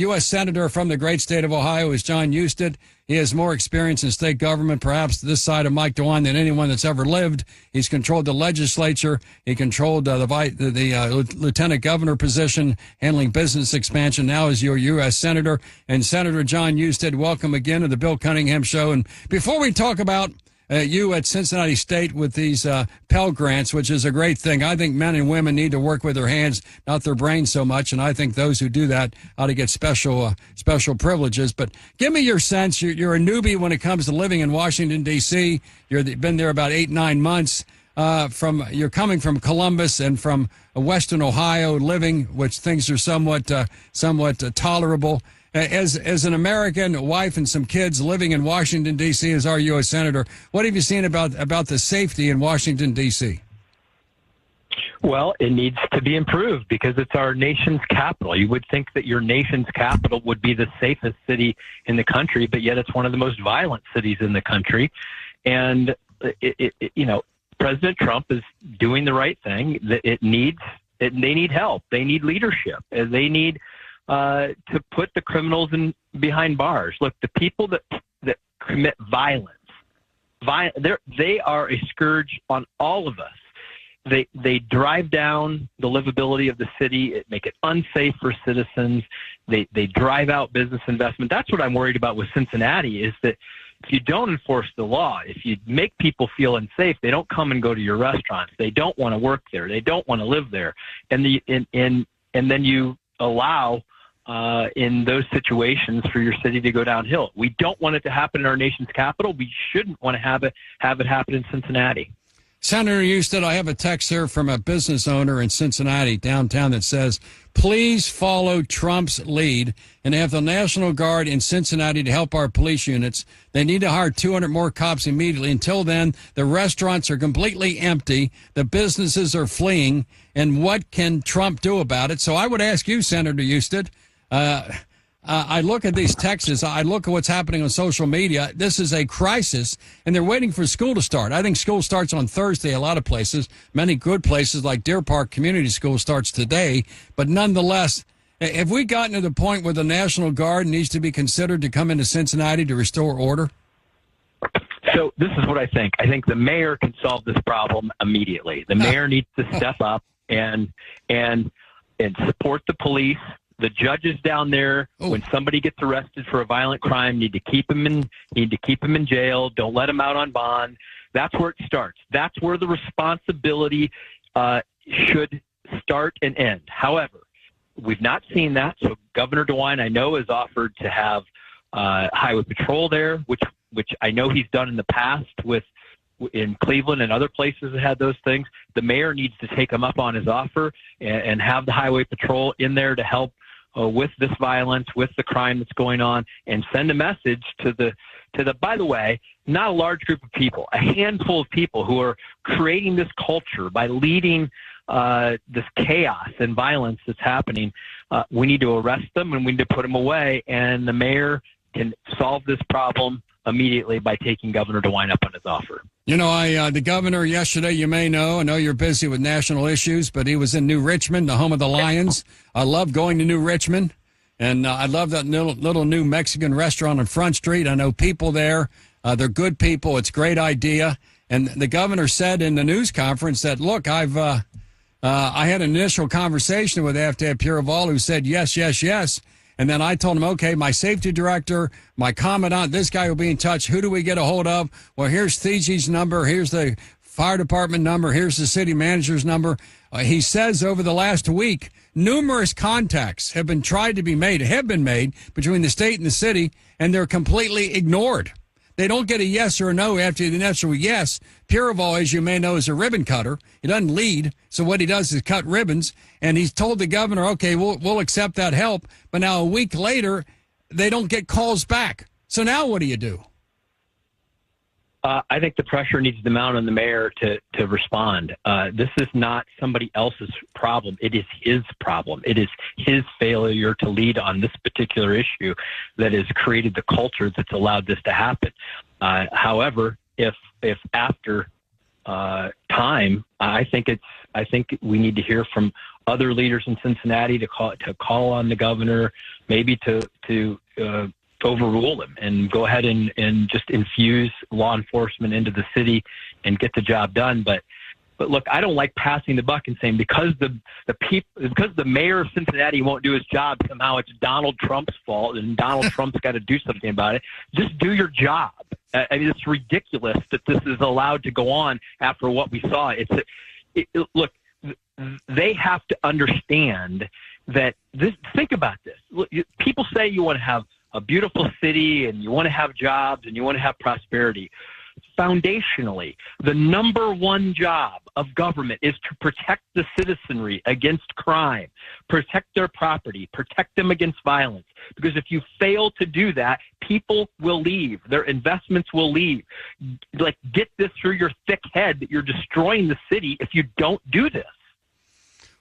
U.S. Senator from the great state of Ohio is John Husted. He has more experience in state government, perhaps this side of Mike DeWine, than anyone that's ever lived. He's controlled the legislature. He controlled the lieutenant governor position, handling business expansion. Now is your U.S. Senator. And Senator John Husted, welcome again to the Bill Cunningham Show. And before we talk about you at Cincinnati State with these Pell Grants, which is a great thing. I think men and women need to work with their hands, not their brains so much, and I think those who do that ought to get special privileges. But give me your sense. You're a newbie when it comes to living in Washington, D.C. You've been there about 8-9 months. You're coming from Columbus and from Western Ohio, living, which things are somewhat tolerable. As an American, wife and some kids living in Washington, D.C. as our U.S. Senator, what have you seen about the safety in Washington, D.C.? Well, it needs to be improved because it's our nation's capital. You would think that your nation's capital would be the safest city in the country, but yet it's one of the most violent cities in the country. And, President Trump is doing the right thing. They need help. They need leadership. They need to put the criminals behind bars. Look, the people that commit violence, they are a scourge on all of us. They drive down the livability of the city, make it unsafe for citizens. They drive out business investment. That's what I'm worried about with Cincinnati is that if you don't enforce the law, if you make people feel unsafe, they don't come and go to your restaurants. They don't want to work there. They don't want to live there. And then you allow in those situations for your city to go downhill. We don't want it to happen in our nation's capital. We shouldn't want to have it happen in Cincinnati. Senator Husted, I have a text here from a business owner in Cincinnati downtown that says, please follow Trump's lead and have the National Guard in Cincinnati to help our police units. They need to hire 200 more cops immediately. Until then, the restaurants are completely empty. The businesses are fleeing. And what can Trump do about it? So I would ask you, Senator Husted, I look at these texts. I look at what's happening on social media. This is a crisis, and they're waiting for school to start. I think school starts on Thursday a lot of places. Many good places like Deer Park Community School starts today. But nonetheless, have we gotten to the point where the National Guard needs to be considered to come into Cincinnati to restore order? So this is what I think. I think the mayor can solve this problem immediately. The mayor needs to step up and support the police. The judges down there, when somebody gets arrested for a violent crime, need to keep him in jail. Don't let him out on bond. That's where it starts. That's where the responsibility should start and end. However, we've not seen that. So Governor DeWine, I know, has offered to have highway patrol there, which I know he's done in the past in Cleveland and other places that had those things. The mayor needs to take him up on his offer and have the highway patrol in there to help with this violence, with the crime that's going on, and send a message to the, by the way, not a large group of people, a handful of people who are creating this culture by leading this chaos and violence that's happening. We need to arrest them and we need to put them away. And the mayor can solve this problem immediately by taking Governor DeWine up on his offer. You know, the governor yesterday, you may know, I know you're busy with national issues, but he was in New Richmond, the home of the Lions. I love going to New Richmond, and I love that little new Mexican restaurant on Front Street. I know people there. They're good people. It's a great idea. And the governor said in the news conference that, look, I had an initial conversation with Aftab Puraval who said yes, yes, yes. And then I told him, okay, my safety director, my commandant, this guy will be in touch. Who do we get a hold of? Well, here's Thiji's number. Here's the fire department number. Here's the city manager's number. He says over the last week, numerous contacts have been made between the state and the city, and they're completely ignored. They don't get a yes or a no after the initial yes. Puraval, as you may know, is a ribbon cutter. He doesn't lead, so what he does is cut ribbons. And he's told the governor, okay, we'll accept that help. But now a week later, they don't get calls back. So now what do you do? I think the pressure needs to mount on the mayor to respond. This is not somebody else's problem. It is his problem. It is his failure to lead on this particular issue that has created the culture that's allowed this to happen. However, if after time, I think we need to hear from other leaders in Cincinnati to call on the governor, maybe to overrule him and go ahead and just infuse law enforcement into the city and get the job done. But look, I don't like passing the buck and saying because the mayor of Cincinnati won't do his job, somehow it's Donald Trump's fault and Donald Trump's got to do something about it. Just do your job. I mean, it's ridiculous that this is allowed to go on after what we saw. Look, they have to understand that think about this. Look, people say you want to have a beautiful city and you want to have jobs and you want to have prosperity. Foundationally, the number one job of government is to protect the citizenry against crime, protect their property, protect them against violence. Because if you fail to do that, people will leave. Their investments will leave. Like, get this through your thick head that you're destroying the city if you don't do this.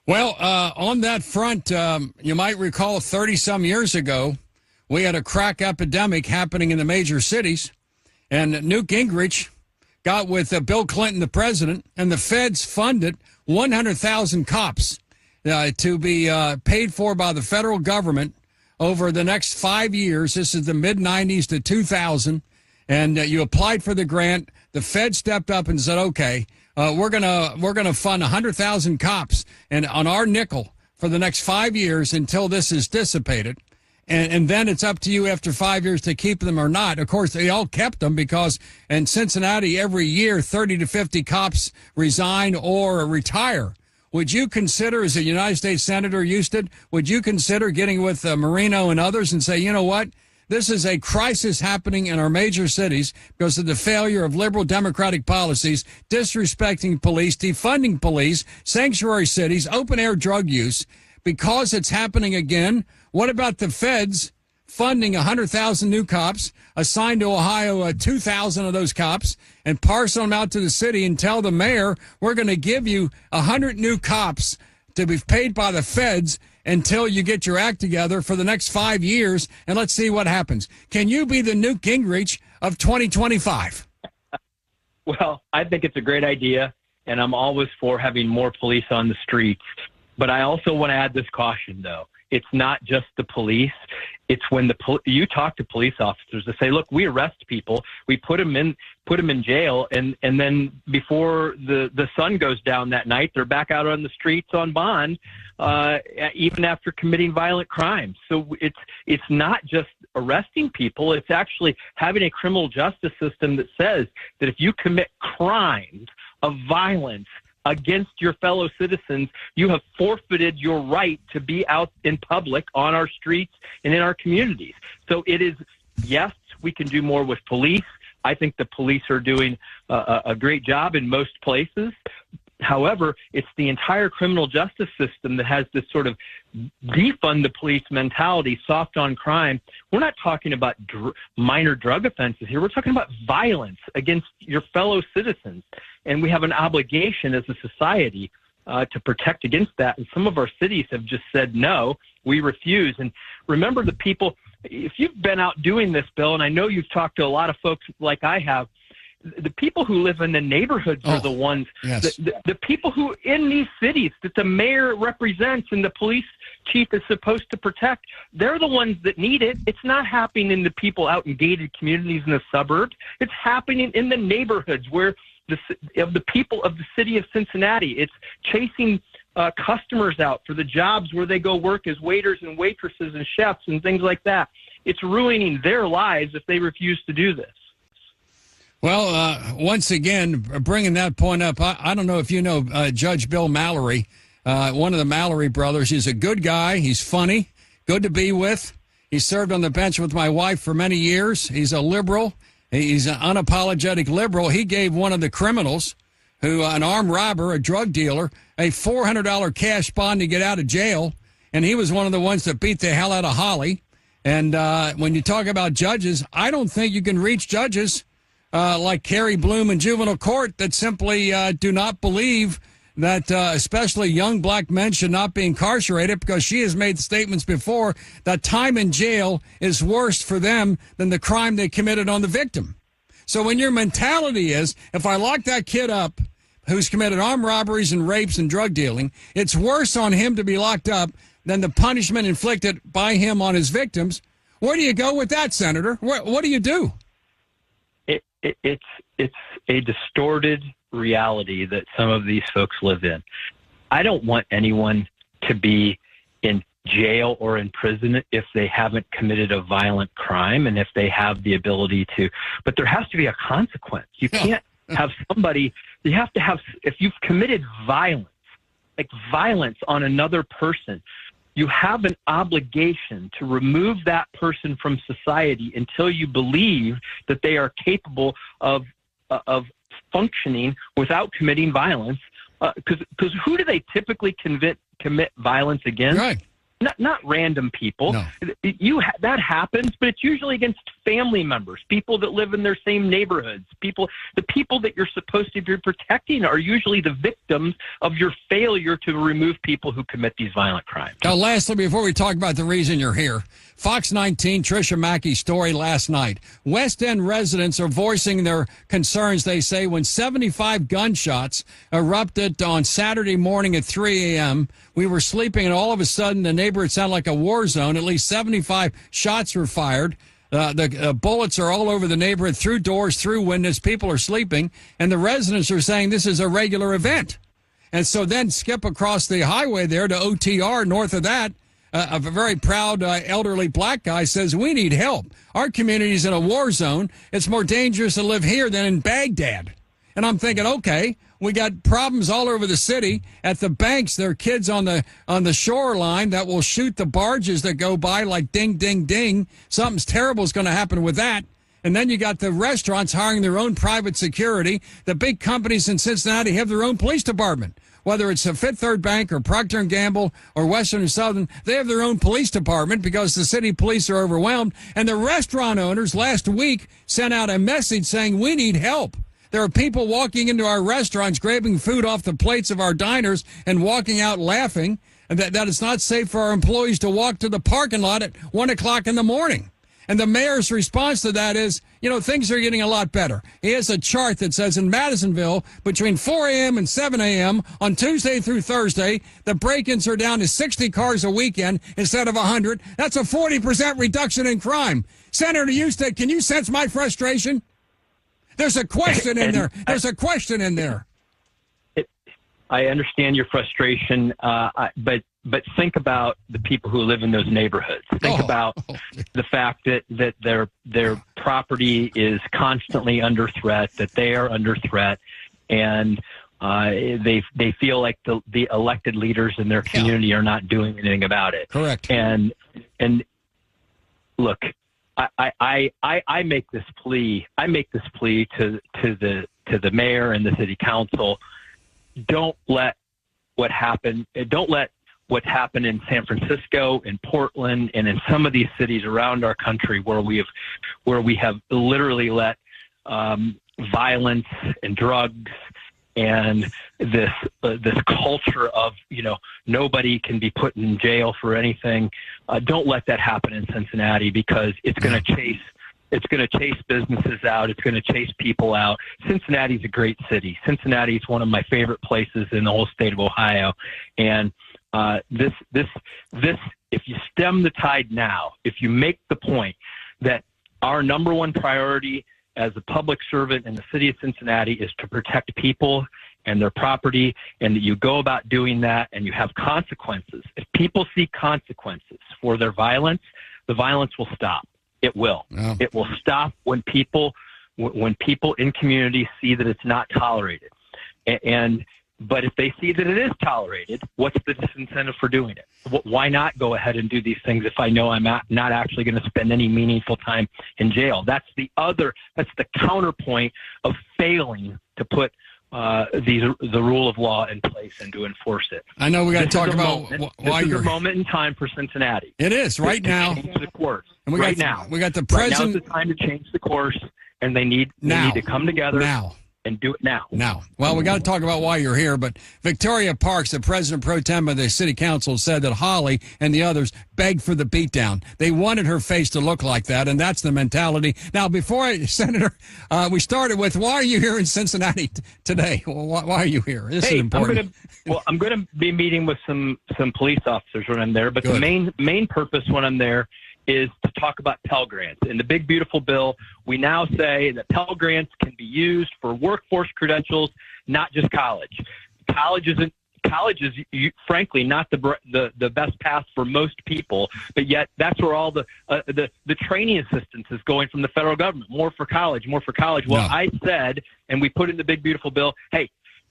Well, on that front, you might recall 30-some years ago, we had a crack epidemic happening in the major cities. And Newt Gingrich got with Bill Clinton, the president, and the feds funded 100,000 cops to be paid for by the federal government over the next 5 years. This is the mid-'90s to 2000. And you applied for the grant. The Fed stepped up and said, okay, we're gonna fund 100,000 cops and on our nickel for the next 5 years until this is dissipated. And then it's up to you after 5 years to keep them or not. Of course, they all kept them because in Cincinnati, every year, 30 to 50 cops resign or retire. Would you consider, as a United States Senator, Husted, would you consider getting with Marino and others and say, you know what? This is a crisis happening in our major cities because of the failure of liberal democratic policies, disrespecting police, defunding police, sanctuary cities, open-air drug use. Because it's happening again, what about the feds funding 100,000 new cops, assigned to Ohio 2,000 of those cops, and parcel them out to the city and tell the mayor, we're going to give you 100 new cops to be paid by the feds until you get your act together for the next 5 years, and let's see what happens. Can you be the Newt Gingrich of 2025? Well, I think it's a great idea, and I'm always for having more police on the streets. But I also want to add this caution, though. It's not just the police. It's when you talk to police officers to say, look, we arrest people, we put them in jail, and then before the sun goes down that night, they're back out on the streets on bond, even after committing violent crimes. So it's not just arresting people. It's actually having a criminal justice system that says that if you commit crimes of violence against your fellow citizens, you have forfeited your right to be out in public on our streets and in our communities. So it is, yes, we can do more with police. I think the police are doing a great job in most places. However, it's the entire criminal justice system that has this sort of defund the police mentality, soft on crime. We're not talking about minor drug offenses here. We're talking about violence against your fellow citizens. And we have an obligation as a society to protect against that. And some of our cities have just said, no, we refuse. And remember the people, if you've been out doing this, Bill, and I know you've talked to a lot of folks like I have, the people who live in the neighborhoods are the ones, yes. the people who in these cities that the mayor represents and the police chief is supposed to protect, they're the ones that need it. It's not happening in the people out in gated communities in the suburbs. It's happening in the neighborhoods where the people of the city of Cincinnati. It's chasing customers out for the jobs where they go work as waiters and waitresses and chefs and things like that. It's ruining their lives if they refuse to do this. Well, once again, bringing that point up, I don't know if you know Judge Bill Mallory, one of the Mallory brothers. He's a good guy. He's funny, good to be with. He served on the bench with my wife for many years. He's a liberal. He's an unapologetic liberal. He gave one of the criminals, an armed robber, a drug dealer, a $400 cash bond to get out of jail, and he was one of the ones that beat the hell out of Holly. And when you talk about judges, I don't think you can reach judges like Carrie Bloom in juvenile court that simply do not believe that especially young black men should not be incarcerated, because she has made statements before that time in jail is worse for them than the crime they committed on the victim. So when your mentality is, if I lock that kid up, who's committed armed robberies and rapes and drug dealing, it's worse on him to be locked up than the punishment inflicted by him on his victims. Where do you go with that, Senator? What do you do? It's a distorted reality that some of these folks live in. I don't want anyone to be in jail or in prison if they haven't committed a violent crime and if they have the ability to, but there has to be a consequence. You can't have somebody, you have to have, if you've committed violence, like violence on another person, you have an obligation to remove that person from society until you believe that they are capable of functioning without committing violence. Because who do they typically commit violence against? Right. Not random people. No. That happens, but it's usually against family members, people that live in their same neighborhoods. The people that you're supposed to be protecting are usually the victims of your failure to remove people who commit these violent crimes. Now, lastly, before we talk about the reason you're here, Fox 19, Tricia Mackey's story last night. West End residents are voicing their concerns, they say, when 75 gunshots erupted on Saturday morning at 3 a.m. We were sleeping, and all of a sudden, the neighborhood sounded like a war zone. At least 75 shots were fired. The bullets are all over the neighborhood, through doors, through windows. People are sleeping, and the residents are saying this is a regular event. And so then skip across the highway there to OTR, north of that. A very proud elderly black guy says, we need help. Our community's in a war zone. It's more dangerous to live here than in Baghdad. And I'm thinking, okay, we got problems all over the city. At the banks, there are kids on the shoreline that will shoot the barges that go by like ding, ding, ding. Something's terrible is going to happen with that. And then you got the restaurants hiring their own private security. The big companies in Cincinnati have their own police department. Whether it's a Fifth Third Bank or Procter & Gamble or Western and Southern, they have their own police department because the city police are overwhelmed. And the restaurant owners last week sent out a message saying, we need help. There are people walking into our restaurants, grabbing food off the plates of our diners and walking out laughing, and that it's not safe for our employees to walk to the parking lot at 1 o'clock in the morning. And the mayor's response to that is, things are getting a lot better. He has a chart that says in Madisonville, between 4 a.m. and 7 a.m. on Tuesday through Thursday, the break-ins are down to 60 cars a weekend instead of 100. That's a 40% reduction in crime. Senator Husted, can you sense my frustration? There's a question in there. There's a question in there. I understand your frustration, but think about the people who live in those neighborhoods. Think about the fact that their property is constantly under threat, that they are under threat, and they feel like the elected leaders in their community are not doing anything about it. Correct. And look, I make this plea. I make this plea to the mayor and the city council. Don't let what's happened in San Francisco, in Portland, and in some of these cities around our country where we have literally let violence and drugs and this culture of nobody can be put in jail for anything. Don't let that happen in Cincinnati, because it's going to chase businesses out. It's going to chase people out. Cincinnati's a great city. Cincinnati is one of my favorite places in the whole state of Ohio. And this, if you stem the tide now, if you make the point that our number one priority as a public servant in the city of Cincinnati is to protect people and their property, and that you go about doing that and you have consequences. If people see consequences for their violence, the violence will stop. It will. Yeah. It will stop when people in communities see that it's not tolerated. But if they see that it is tolerated, what's the disincentive for doing it? Why not go ahead and do these things if I know I'm not actually going to spend any meaningful time in jail? That's the counterpoint of failing to put the rule of law in place and to enforce it. I know we got to talk about why you're. This is a moment in time for Cincinnati. It is right now. Change the course. And we got the president. Right now is the time to change the course, and they need to come together now and do it now. Now, well, we got to talk about why you're here, but Victoria Parks, the president pro tem of the city council, said that Holly and the others begged for the beatdown. They wanted her face to look like that, and that's the mentality. Now, Senator, we started with, why are you here in Cincinnati today? Well, why are you here? This is important. I'm going to be meeting with some police officers when I'm there, but Good. the main purpose when I'm there is to talk about Pell Grants. In the big, beautiful bill, we now say that Pell Grants can be used for workforce credentials, not just college. College is frankly not the best path for most people, but yet that's where all the training assistance is going from the federal government. More for college. Well, No. I said, and we put in the big, beautiful bill, hey,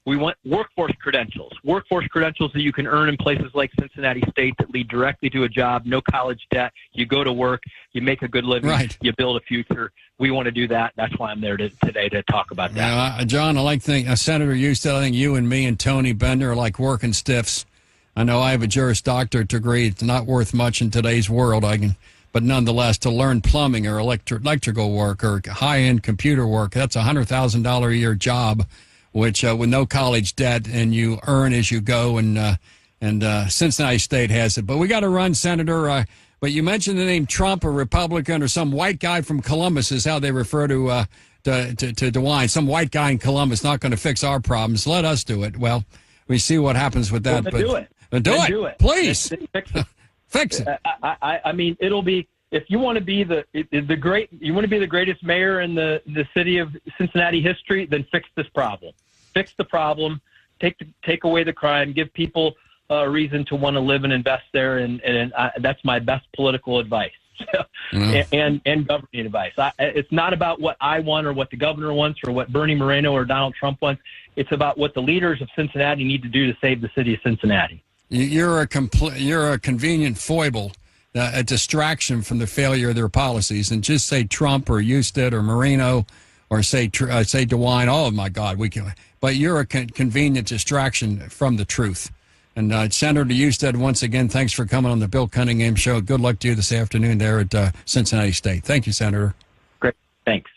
we want workforce credentials that you can earn in places like Cincinnati State that lead directly to a job, no college debt. You go to work, you make a good living, Right. You build a future. We want to do that. That's why I'm there today to talk about that. John, I like Senator Husted, I think you and me and Tony Bender are like working stiffs. I know I have a Juris Doctorate degree. It's not worth much in today's world. But nonetheless, to learn plumbing or electrical work or high-end computer work, that's a $100,000 a year job, which with no college debt, and you earn as you go, and Cincinnati State has it. But we got to run, Senator. But you mentioned the name Trump, a Republican, or some white guy from Columbus is how they refer to DeWine. Some white guy in Columbus not going to fix our problems. Let us do it. Well, we see what happens with that. Well, but do it, please. Fix it. Fix it. I mean, it'll be, if you want to be you want to be the greatest mayor in the city of Cincinnati history, then fix this problem. Fix the problem. Take away the crime. Give people a reason to want to live and invest there, and that's my best political advice. And governing advice. It's not about what I want or what the governor wants or what Bernie Moreno or Donald Trump wants. It's about what the leaders of Cincinnati need to do to save the city of Cincinnati. You're a convenient foible, a distraction from the failure of their policies, and just say Trump or Husted or Moreno, or say DeWine. Oh my God, we can. But you're a convenient distraction from the truth. And Senator Husted, once again, thanks for coming on the Bill Cunningham Show. Good luck to you this afternoon there at Cincinnati State. Thank you, Senator. Great, thanks.